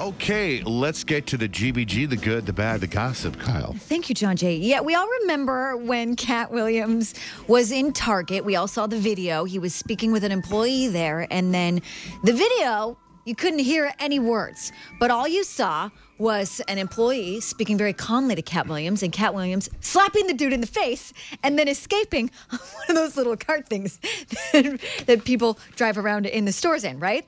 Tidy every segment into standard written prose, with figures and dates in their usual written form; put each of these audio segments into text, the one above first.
Okay, let's get to the GBG, the good, the bad, the gossip, Kyle. Thank you, John Jay. Yeah, we all remember when Cat Williams was in Target. We all saw the video. He was speaking with an employee there, and then the video, you couldn't hear any words, but all you saw was an employee speaking very calmly to Cat Williams, and Cat Williams slapping the dude in the face and then escaping on one of those little cart things that people drive around in the stores in, right?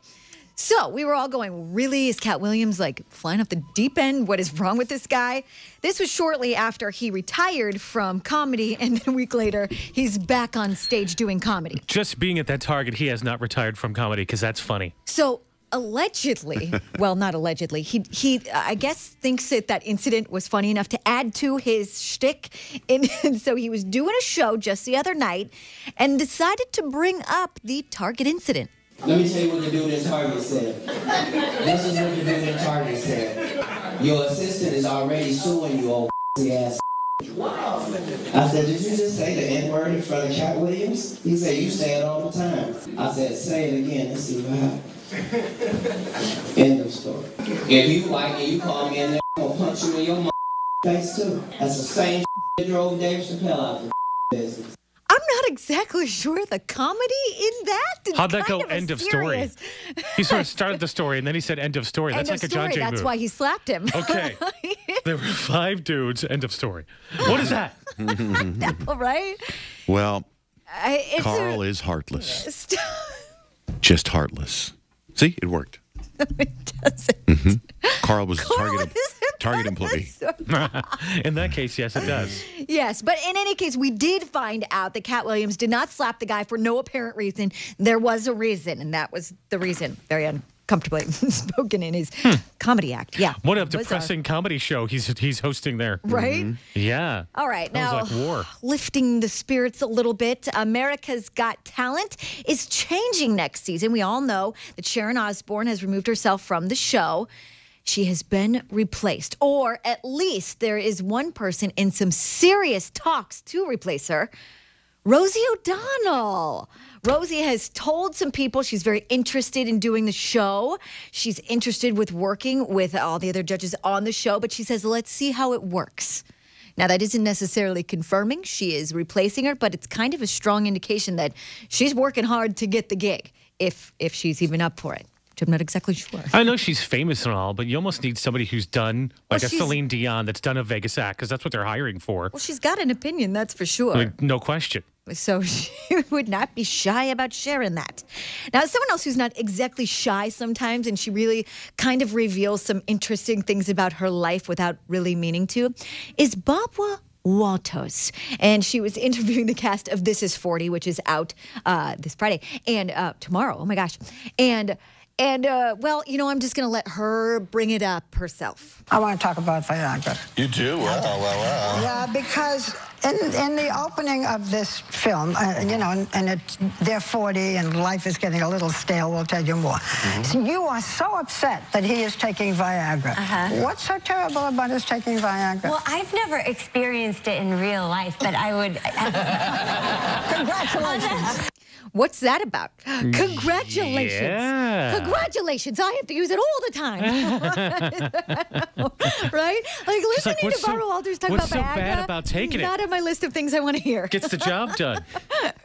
So we were all going, really? Is Cat Williams like flying off the deep end? What is wrong with this guy? This was shortly after he retired from comedy, and then a week later, he's back on stage doing comedy. Just being at that Target, he has not retired from comedy because that's funny. So allegedly, well, not allegedly, he I guess thinks that incident was funny enough to add to his shtick. And so he was doing a show just the other night and decided to bring up the Target incident. Let me tell you what the dude in Target said. This is what the dude in Target said. Your assistant is already suing you, old ass. Wow. I said, did you just say the N-word in front of Cat Williams? He said, you say it all the time. I said, say it again. Let's see what happens. End of story. If you like it, you call me in there, I'm gonna punch you in your face too. That's the same that drove Dave Chappelle out the business. I'm not exactly sure the comedy in that. How'd that go? End of story. He sort of started the story and then he said end of story. That's like a John Jay move. That's why he slapped him. Okay. There were 5 dudes. End of story. What is that? All right. Well, Carl is heartless. Just heartless. See, it worked. It doesn't. Carl was a Target employee. In that case, yes, it does. Yes, but in any case, we did find out that Cat Williams did not slap the guy for no apparent reason. There was a reason, and that was the reason. Very uncomfortably spoken in his comedy act. Yeah. What a depressing comedy show he's hosting there. Right? Yeah. All right. That now, was like war. Lifting the spirits a little bit, America's Got Talent is changing next season. We all know that Sharon Osbourne has removed herself from the show. She has been replaced, or at least there is one person in some serious talks to replace her, Rosie O'Donnell. Rosie has told some people she's very interested in doing the show. She's interested with working with all the other judges on the show, but she says, let's see how it works. Now, that isn't necessarily confirming she is replacing her, but it's kind of a strong indication that she's working hard to get the gig, if she's even up for it. I'm not exactly sure. I know she's famous and all, but you almost need somebody who's done, like a Celine Dion that's done a Vegas act, because that's what they're hiring for. Well, she's got an opinion, that's for sure. Like, no question. So she would not be shy about sharing that. Now, someone else who's not exactly shy sometimes, and she really kind of reveals some interesting things about her life without really meaning to, is Barbara Walters. And she was interviewing the cast of This Is 40, which is out this Friday and tomorrow. Oh, my gosh. And well, you know, I'm just going to let her bring it up herself. I want to talk about Viagra. You do? Well. Yeah, because in the opening of this film, you know, and they're 40 and life is getting a little stale, we'll tell you more. So you are so upset that he is taking Viagra. What's so terrible about his taking Viagra? Well, I've never experienced it in real life, but I would... Congratulations. What's that about? Congratulations. Yeah. Congratulations. I have to use it all the time. Right? Like, listening to Barbara Walters talk about Viagra. What's so bad about taking it? Not on my list of things I want to hear. Gets the job done.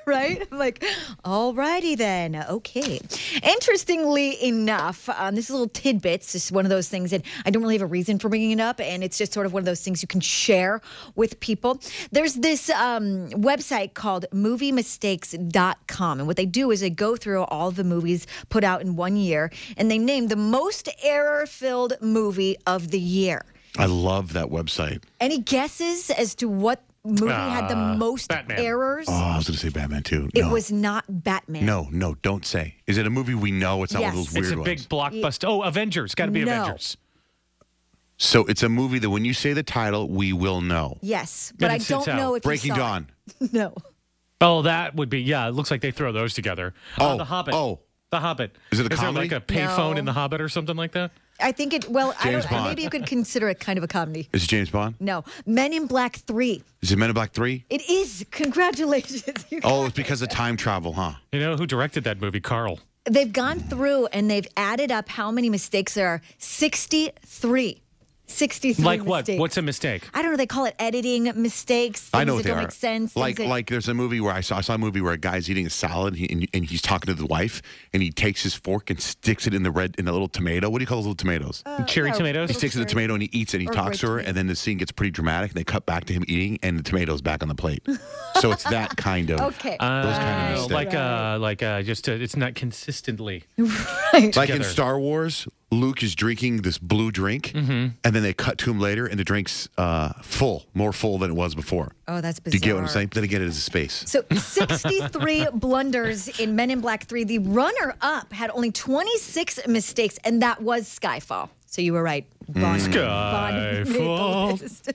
Right? I'm like, all righty then. Okay. Interestingly enough, this is a little tidbits. This is one of those things that I don't really have a reason for bringing it up, and it's just sort of one of those things you can share with people. There's this website called MovieMistakes.com, and what they do is they go through all the movies put out in one year, and they name the most error-filled movie of the year. I love that website. Any guesses as to what movie had the most Batman. errors? Oh, I was going to say Batman too. It was not Batman. No, don't say. Is it a movie we know? It's not one of those weird ones. It's a big blockbuster. Oh, Avengers. Got to be Avengers. So it's a movie that when you say the title, we will know. Yes, but I don't know if Breaking you saw Dawn. It. No. Oh, that would be, yeah, it looks like they throw those together. Oh, The Hobbit. Oh. The Hobbit. Is it a comedy? Is there like a payphone in The Hobbit or something like that? I think it, well, James Bond. maybe you could consider it kind of a comedy. Is it James Bond? No. Men in Black 3. Is it Men in Black 3? It is. Congratulations. Oh, it's because of time travel, huh? You know who directed that movie? Carl. They've gone through and they've added up how many mistakes there are. 63. 63 Like what? mistakes. What's a mistake? I don't know. They call it editing mistakes. I know what things that they don't are. make sense. Like there's a movie where I saw a movie where a guy's eating a salad and he's talking to the wife and he takes his fork and sticks it in the little tomato. What do you call those little tomatoes? Cherry tomatoes? He sticks it in the tomato and he eats it and he Or talks to her grape and then the scene gets pretty dramatic and they cut back to him eating and the tomato's back on the plate. So it's that kind of Okay. those kind of mistakes. It's not consistently. Right. Like in together. Star Wars, Luke is drinking this blue drink, and then they cut to him later, and the drink's more full than it was before. Oh, that's Do bizarre. you get what I'm saying? But then again, it is a space. So 63 blunders in Men in Black 3. The runner-up had only 26 mistakes, and that was Skyfall. So you were right. Bond made the Skyfall. list.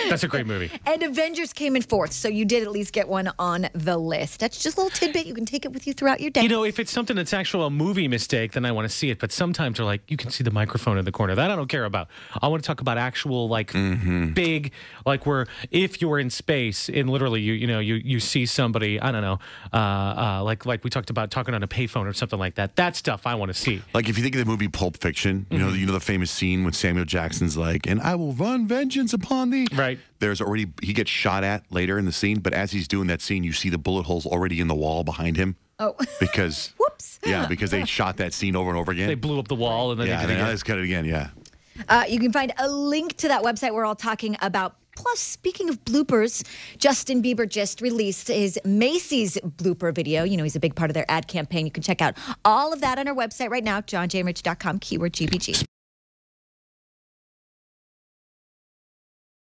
That's a great movie. And Avengers came in fourth, so you did at least get one on the list. That's just a little tidbit. You can take it with you throughout your day. You know, if it's something that's actual a movie mistake, then I want to see it. But sometimes they're like, you can see the microphone in the corner. That I don't care about. I want to talk about actual, like, big, like where if you're in space and literally you see somebody, I don't know, like we talked about talking on a payphone or something like that. That stuff I want to see. Like if you think of the movie Pulp Fiction, you know the famous scene when Samuel Jackson's like, "And I will run vengeance upon thee." Right. He gets shot at later in the scene, but as he's doing that scene, you see the bullet holes already in the wall behind him. Oh. Because Whoops. Yeah, because they shot that scene over and over again. They blew up the wall and then yeah, they did it again. let's cut it again. Yeah. You can find a link to that website we're all talking about. Plus, speaking of bloopers, Justin Bieber just released his Macy's blooper video. You know, he's a big part of their ad campaign. You can check out all of that on our website right now, johnjandrich.com, keyword GBG.